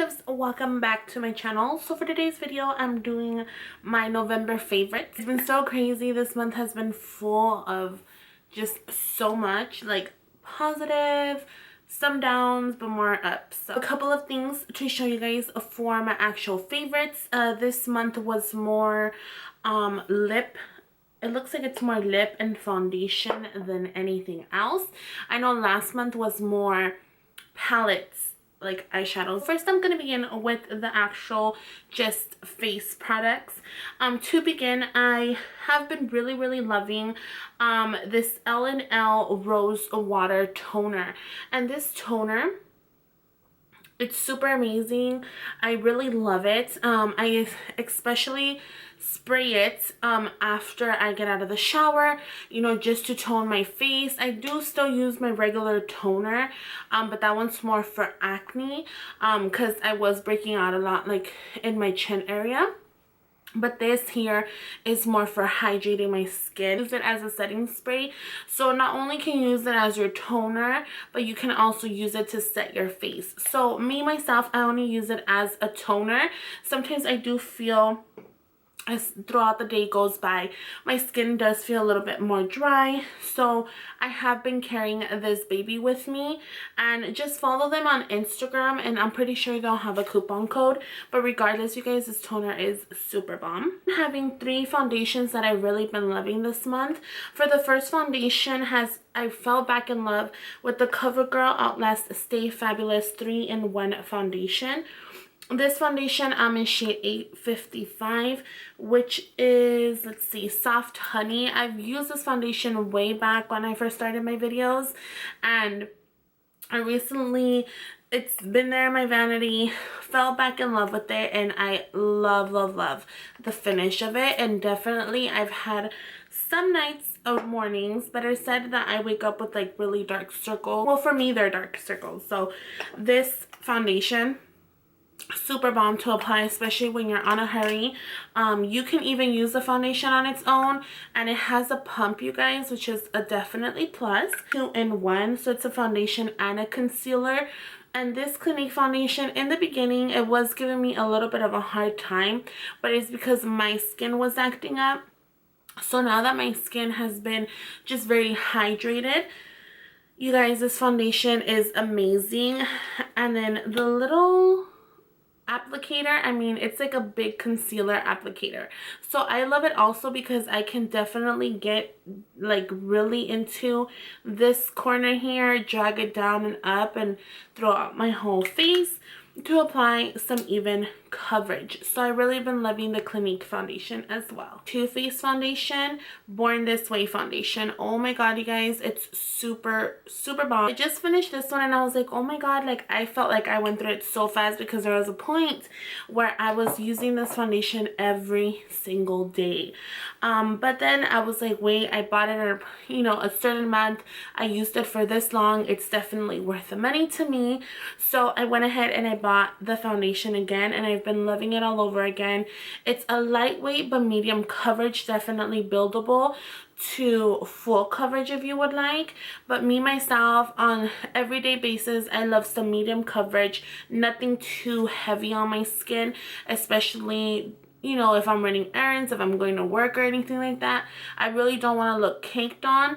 sensitives, welcome back to my channel. So for today's video I'm doing my November favorites. It's been so crazy. This month has been full of just so much, like positive, some downs but more ups. So a couple of things to show you guys for my actual favorites. This month was more lip. It looks like it's more lip and foundation than anything else. I know last month was more palettes, like eyeshadows. First I'm going to begin with the actual just face products. To begin, I have been really loving this L&L Rose Water Toner, and this toner, it's super amazing. I really love it. I especially spray it after I get out of the shower, you know, just to tone my face. I do still use my regular toner, but that one's more for acne, because I was breaking out a lot, like in my chin area. But this here is more for hydrating my skin. Use it as a setting spray. So not only can you use it as your toner, but you can also use it to set your face. So me, myself, I only use it as a toner. Sometimes I do feel, as throughout the day goes by, my skin does feel a little bit more dry, so I have been carrying this baby with me. And just follow them on Instagram and I'm pretty sure they'll have a coupon code. But regardless, you guys, this toner is super bomb. I'm having 3 foundations that I've really been loving this month. For the first foundation, I fell back in love with the CoverGirl Outlast Stay Fabulous 3-in-1 foundation. This foundation I'm in shade 855, which is, let's see, Soft Honey. I've used this foundation way back when I first started my videos, and I recently, it's been there in my vanity, fell back in love with it, and I love the finish of it. And definitely I've had some nights or mornings, better said, that I wake up with like really dark circles. Well, for me they're dark circles. So this foundation, super bomb to apply, especially when you're on a hurry. You can even use the foundation on its own, and it has a pump, you guys, which is a definitely plus. 2-in-1, so it's a foundation and a concealer. And this Clinique foundation, in the beginning it was giving me a little bit of a hard time, but it's because my skin was acting up. So now that my skin has been just very hydrated, you guys, this foundation is amazing. And then the little applicator, I mean, it's like a big concealer applicator. So I love it also because I can definitely get like really into this corner here, drag it down and up and throughout my whole face to apply some even coverage. So I really been loving the Clinique foundation as well. Too Faced foundation, Born This Way foundation. Oh my god, you guys, it's super bomb. I just finished this one and I was like, oh my god, like I felt like I went through it so fast, because there was a point where I was using this foundation every single day. But then I was like, wait, I bought it at a certain month, I used it for this long, it's definitely worth the money to me. So I went ahead and I bought the foundation again, and I've been loving it all over again. It's a lightweight but medium coverage, definitely buildable to full coverage if you would like. But me, myself, on everyday basis, I love some medium coverage, nothing too heavy on my skin, especially, you know, if I'm running errands, if I'm going to work or anything like that. I really don't want to look caked on.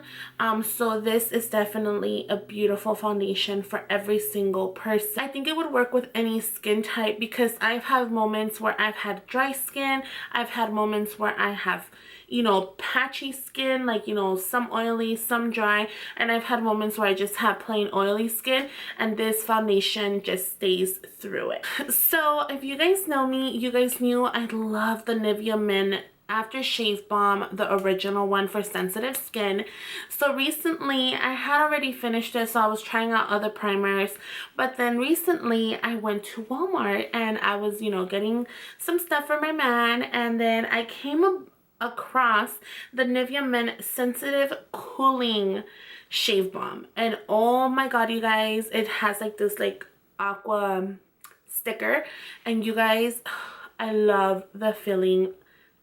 So this is definitely a beautiful foundation for every single person. I think it would work with any skin type, because I've had moments where I've had dry skin. I've had moments where I have, you know, patchy skin, like, you know, some oily, some dry, and I've had moments where I just have plain oily skin, and this foundation just stays through it. So if you guys know me, you guys knew I love the Nivea Men Aftershave Balm, the original one for sensitive skin. So recently I had already finished this, so I was trying out other primers, but then recently I went to Walmart and I was, you know, getting some stuff for my man, and then I came across the Nivea Men Sensitive Cooling Shave Balm, and oh my god, you guys, it has like this like aqua sticker, and you guys, I love the feeling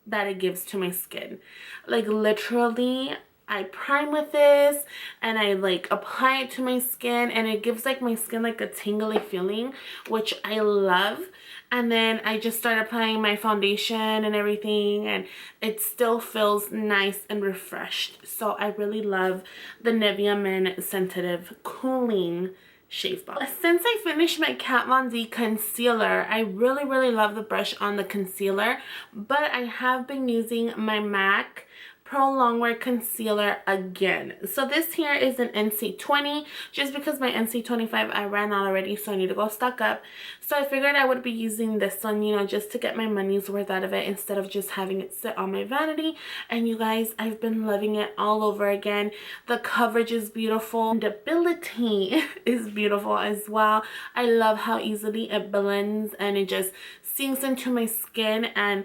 that it gives to my skin. Like literally I prime with this and I like apply it to my skin, and it gives like my skin like a tingly feeling, which I love. And then I just start applying my foundation and everything, and it still feels nice and refreshed. So I really love the Nivea Men Sensitive Cooling Shave Balm. Since I finished my Kat Von D concealer, I really love the brush on the concealer, but I have been using my MAC Pro Longwear Concealer again. So this here is an NC20, just because my NC25 I ran out already, so I need to go stock up. So I figured I would be using this one, you know, just to get my money's worth out of it instead of just having it sit on my vanity. And you guys, I've been loving it all over again. The coverage is beautiful. The ability is beautiful as well. I love how easily it blends and it just sinks into my skin, and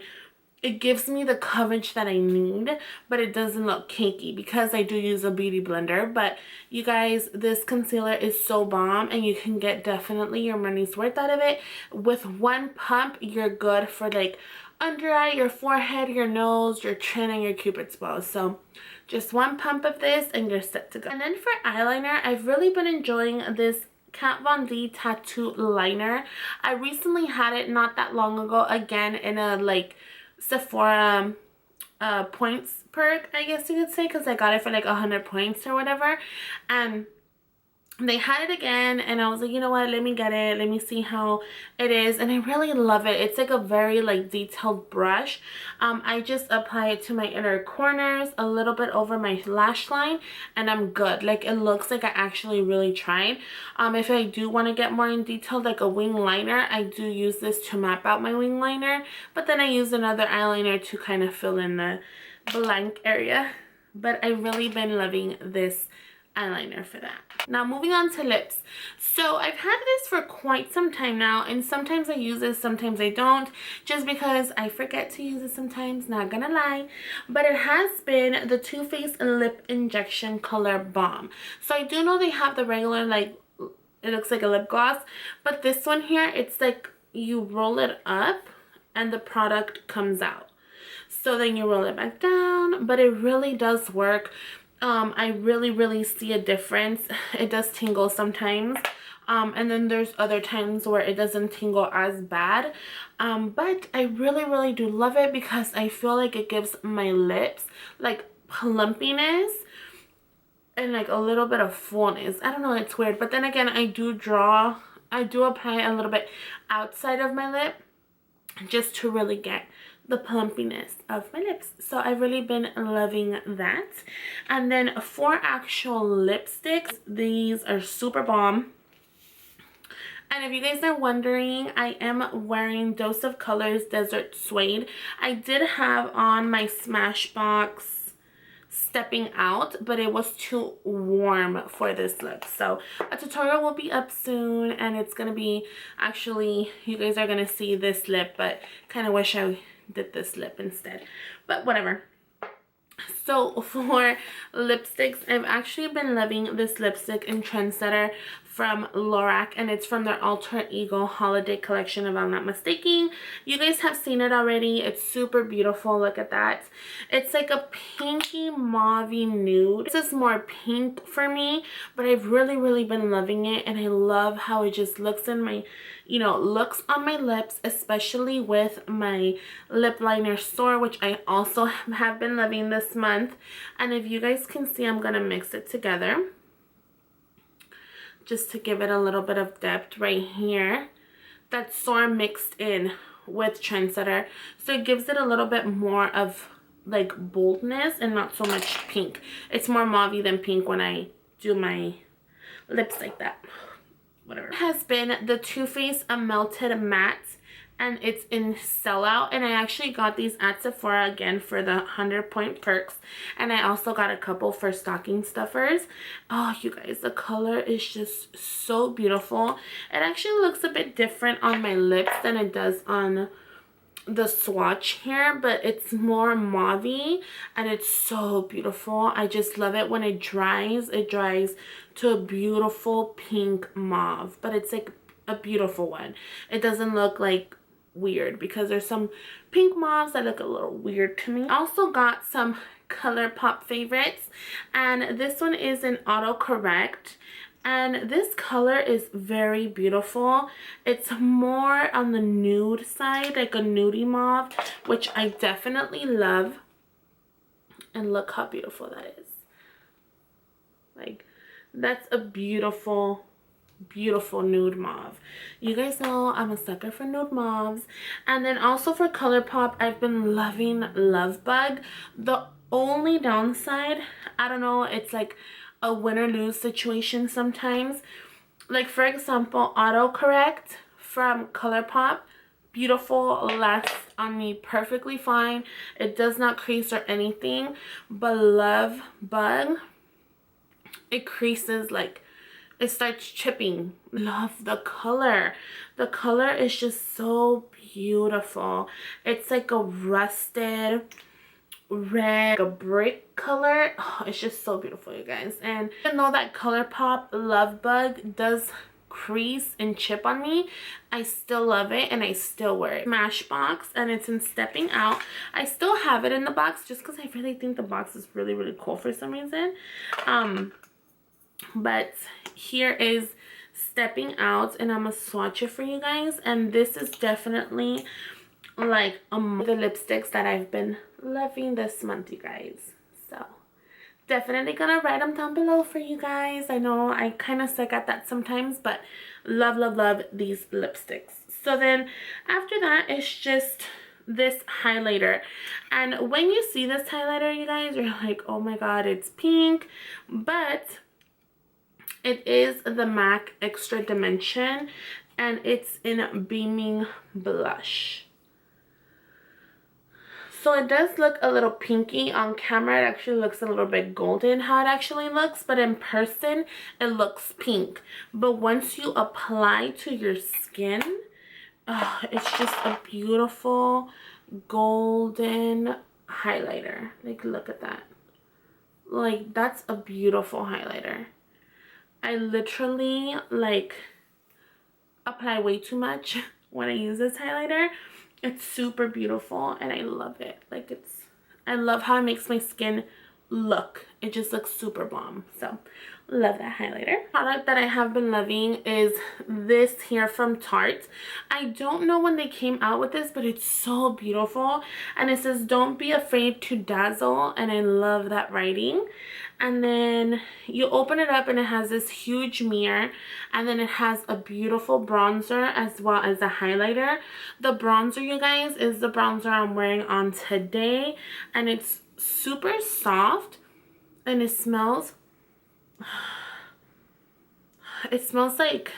it gives me the coverage that I need, but it doesn't look cakey because I do use a beauty blender. But you guys, this concealer is so bomb, and you can get definitely your money's worth out of it. With one pump, you're good for like under eye, your forehead, your nose, your chin, and your cupid's bow. So just one pump of this and you're set to go. And then for eyeliner, I've really been enjoying this Kat Von D Tattoo Liner. I recently had it not that long ago, again in a like Sephora points perk, I guess you could say, because I got it for like 100 points or whatever, and they had it again, and I was like, you know what, let me get it, let me see how it is. And I really love it. It's like a very like detailed brush. I just apply it to my inner corners, a little bit over my lash line, and I'm good. Like, it looks like I actually really tried. If I do want to get more in detail, like a wing liner, I do use this to map out my wing liner, but then I use another eyeliner to kind of fill in the blank area. But I've really been loving this eyeliner for that. Now moving on to lips. So I've had this for quite some time now, and sometimes I use this, sometimes I don't, just because I forget to use it sometimes, not gonna lie. But it has been the Too Faced Lip Injection Color Balm. So I do know they have the regular, like, it looks like a lip gloss, but this one here, it's like you roll it up and the product comes out. So then you roll it back down, but it really does work. I really see a difference. It does tingle sometimes, and then there's other times where it doesn't tingle as bad, but I really do love it because I feel like it gives my lips like plumpiness and like a little bit of fullness. I don't know, it's weird. But then again, I do apply a little bit outside of my lip just to really get the plumpiness of my lips. So I've really been loving that. And then for actual lipsticks, these are super bomb. And if you guys are wondering, I am wearing Dose of Colors Desert Suede. I did have on my Smashbox Stepping Out, but it was too warm for this lip. So a tutorial will be up soon, and it's gonna be, actually, you guys are gonna see this lip, but kind of wish I did this lip instead, but whatever. So for lipsticks, I've actually been loving this lipstick in Trendsetter from LORAC, and it's from their Alter Ego holiday collection, if I'm not mistaken. You guys have seen it already. It's super beautiful. Look at that. It's like a pinky mauvey nude. This is more pink for me, but I've really been loving it, and I love how it just looks in my, you know, looks on my lips, especially with my lip liner Soar, which I also have been loving this month. And if you guys can see, I'm gonna mix it together just to give it a little bit of depth right here. That's Soar mixed in with Trendsetter, so it gives it a little bit more of like boldness and not so much pink. It's more mauvey than pink when I do my lips like that. Whatever. It has been the Too Faced Melted Matte, and it's in sellout, and I actually got these at Sephora again for the 100-point perks, and I also got a couple for stocking stuffers. Oh, you guys, the color is just so beautiful. It actually looks a bit different on my lips than it does on the swatch here, but it's more mauvey, and it's so beautiful. I just love it. When it dries to a beautiful pink mauve, but it's like a beautiful one. It doesn't look like weird because there's some pink mauves that look a little weird to me. I also got some Colourpop favorites, and this one is in Autocorrect. And this color is very beautiful. It's more on the nude side, like a nudie mauve, which I definitely love. And look how beautiful that is. Like, that's a beautiful, beautiful nude mauve. You guys know I'm a sucker for nude mauves. And then also for Colourpop, I've been loving Love Bug. The only downside, I don't know, it's like a win or lose situation sometimes. Like, for example, Autocorrect from Colourpop, beautiful, lasts on me perfectly fine. It does not crease or anything. But Love Bug, it creases, like it starts chipping. Love the color. The color is just so beautiful. It's like a rusted red, a brick color. Oh, it's just so beautiful, you guys. And even though that Colourpop Love Bug does crease and chip on me, I still love it and I still wear it. Smashbox, and it's in Stepping Out. I still have it in the box just because I really think the box is really, really cool for some reason. But here is Stepping Out, and I'm gonna swatch it for you guys. And this is definitely like the lipsticks that I've been loving this month, you guys. So definitely gonna write them down below for you guys. I know I kind of suck at that sometimes, but love, love, love these lipsticks. So then after that, it's just this highlighter. And when you see this highlighter, you guys, you're like, oh my god, it's pink. But it is the MAC Extra Dimension, and it's in Beaming Blush. So it does look a little pinky on camera. It actually looks a little bit golden how it actually looks, but in person it looks pink. But once you apply to your skin, it's just a beautiful golden highlighter. Like, look at that. Like, that's a beautiful highlighter. I literally like apply way too much when I use this highlighter. It's super beautiful and I love it. Like, I love how it makes my skin look. It just looks super bomb. So love that highlighter. Product that I have been loving is this here from Tarte. I don't know when they came out with this, but it's so beautiful. And it says, don't be afraid to dazzle. And I love that writing. And then you open it up and it has this huge mirror, and then it has a beautiful bronzer as well as a highlighter. The bronzer, you guys, is the bronzer I'm wearing on today, and it's super soft and it smells like,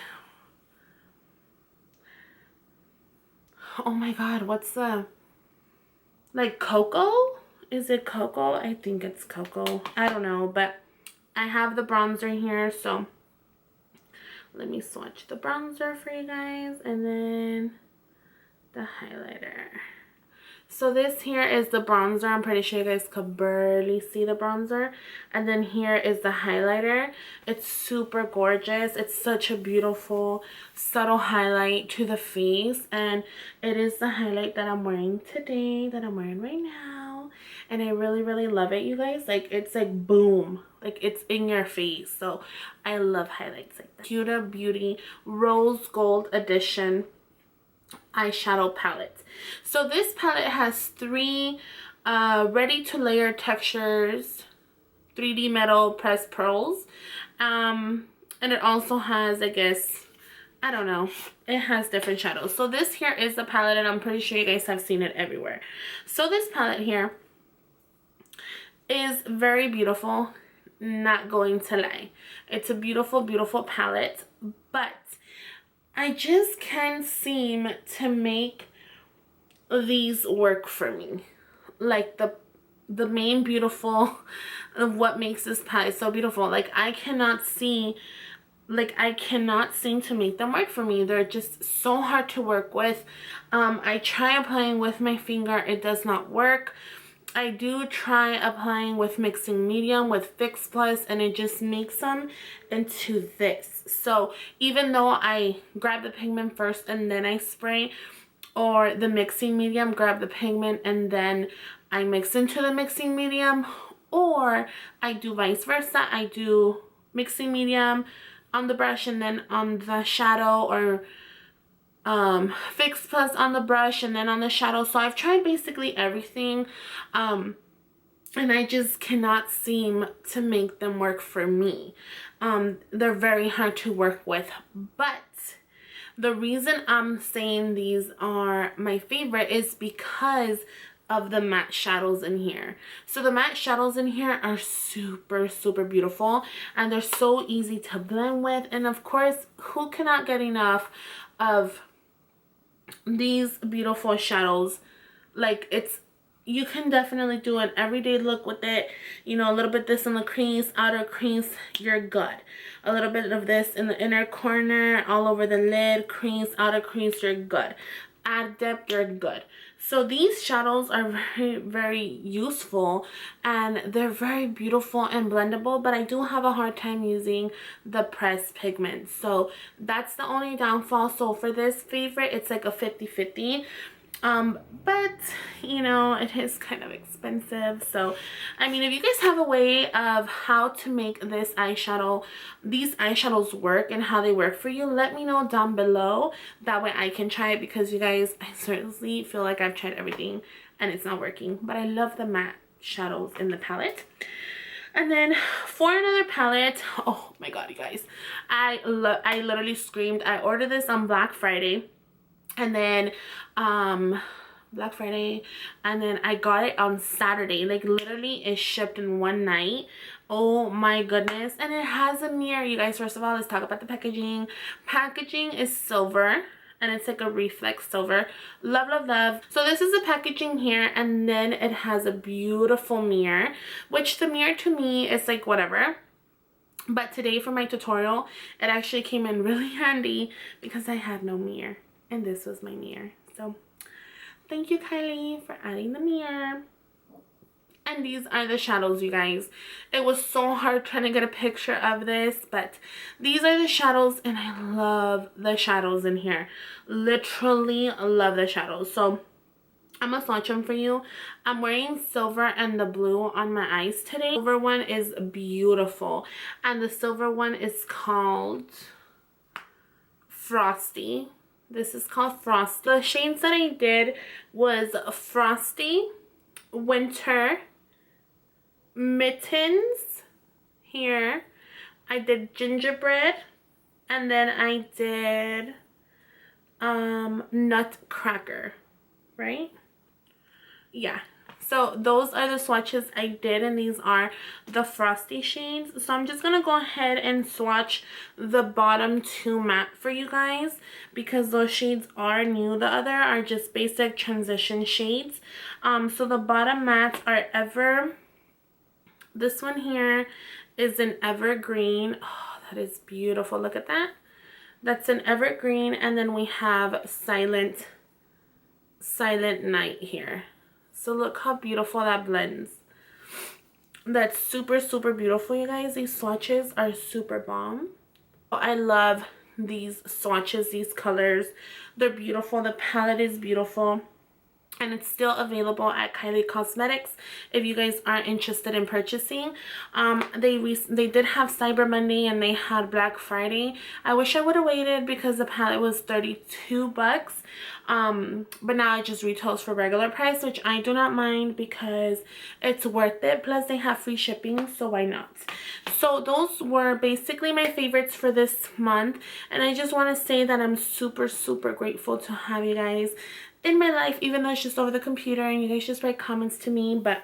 oh my god, what's the, like cocoa? Is it cocoa? I think it's cocoa. I don't know, but I have the bronzer here, so let me swatch the bronzer for you guys, and then the highlighter. So this here is the bronzer. I'm pretty sure you guys could barely see the bronzer. And then here is the highlighter. It's super gorgeous. It's such a beautiful, subtle highlight to the face. And it is the highlight that I'm wearing today, that I'm wearing right now. And I really, really love it, you guys. Like, it's like boom. Like, it's in your face. So I love highlights like that. Huda Beauty Rose Gold Edition eyeshadow palette. So this palette has 3 ready to layer textures, 3D metal pressed pearls, and it also has, I guess, I don't know, it has different shadows. So this here is the palette, and I'm pretty sure you guys have seen it everywhere. So this palette here is very beautiful, not going to lie. It's a beautiful, beautiful palette, but I just can't seem to make these work for me. Like the main beautiful of what makes this palette so beautiful. Like, I cannot seem to make them work for me. They're just so hard to work with. I try applying with my finger, it does not work. I do try applying with mixing medium with Fix Plus, and it just makes them into this. So even though I grab the pigment first and then I spray, or the mixing medium, grab the pigment and then I mix into the mixing medium, or I do vice versa. I do mixing medium on the brush and then on the shadow, or Fix Plus on the brush and then on the shadow. So I've tried basically everything, and I just cannot seem to make them work for me. They're very hard to work with, but the reason I'm saying these are my favorite is because of the matte shadows in here. So the matte shadows in here are super, super beautiful, and they're so easy to blend with. And of course, who cannot get enough of these beautiful shadows? Like, you can definitely do an everyday look with it. You know, a little bit this in the crease, outer crease, you're good. A little bit of this in the inner corner, all over the lid, crease, outer crease, you're good. Add depth, you're good. So these shadows are very, very useful, and they're very beautiful and blendable, but I do have a hard time using the pressed pigment. So that's the only downfall. So for this favorite, it's like a 50-50. But you know, it is kind of expensive. So I mean, if you guys have a way of how to make these eyeshadows work and how they work for you, let me know down below. That way I can try it, because you guys, I certainly feel like I've tried everything and it's not working. But I love the matte shadows in the palette. And then for another palette, oh my god, you guys, I literally screamed. I ordered this on Black Friday, and then Black Friday, and then I got it on Saturday. Like, literally it shipped in one night. Oh my goodness. And it has a mirror, you guys. First of all, let's talk about the packaging. Packaging is silver, and it's like a reflex silver. Love, love, love. So this is the packaging here, and then it has a beautiful mirror, which the mirror to me is like whatever. But today for my tutorial, it actually came in really handy because I had no mirror, and this was my mirror. So thank you, Kylie, for adding the mirror. And these are the shadows, you guys. It was so hard trying to get a picture of this, but these are the shadows, and I love the shadows in here. Literally love the shadows. So I'm gonna swatch them for you. I'm wearing silver and the blue on my eyes today. The silver one is beautiful, and the silver one is called Frosty. This is called Frosty. The shades that I did was Frosty, Winter, Mittens here. I did Gingerbread, and then I did Nutcracker, right? Yeah. So those are the swatches I did, and these are the Frosty shades. So I'm just going to go ahead and swatch the bottom two matte for you guys, because those shades are new. The other are just basic transition shades. So the bottom mattes are this one here is an Evergreen. Oh, that is beautiful. Look at that. That's an Evergreen, and then we have Silent Night here. So look how beautiful that blends. That's super, super beautiful, you guys. These swatches are super bomb. I love these swatches, these colors. They're beautiful. The palette is beautiful. And it's still available at Kylie Cosmetics if you guys are interested in purchasing. They did have Cyber Monday, and they had Black Friday. I wish I would have waited because the palette was $32. But now it just retails for regular price, which I do not mind because it's worth it. Plus they have free shipping, so why not? So those were basically my favorites for this month, and I just want to say that I'm super, super grateful to have you guys in my life, even though it's just over the computer and you guys just write comments to me. But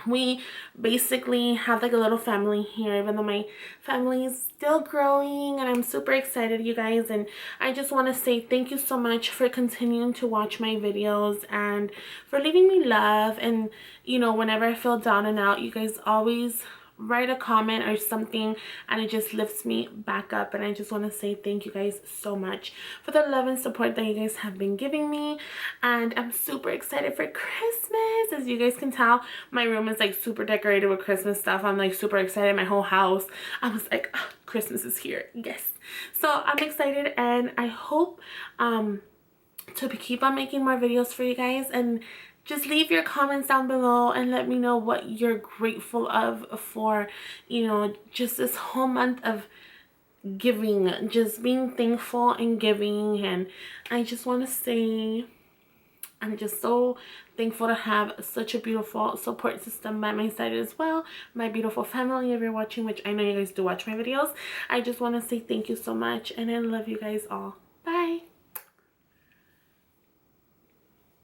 we basically have like a little family here, even though my family is still growing, and I'm super excited, you guys. And I just want to say thank you so much for continuing to watch my videos and for leaving me love. And you know, whenever I feel down and out, you guys always write a comment or something, and it just lifts me back up. And I just want to say thank you guys so much for the love and support that you guys have been giving me. And I'm super excited for Christmas. As you guys can tell, my room is like super decorated with Christmas stuff. I'm like super excited. My whole house, I was like, oh, Christmas is here. Yes. So I'm excited, and I hope to keep on making more videos for you guys, and just leave your comments down below and let me know what you're grateful of for, you know, just this whole month of giving, just being thankful and giving. And I just want to say I'm just so thankful to have such a beautiful support system by my side as well. My beautiful family, if you're watching, which I know you guys do watch my videos. I just want to say thank you so much, and I love you guys all.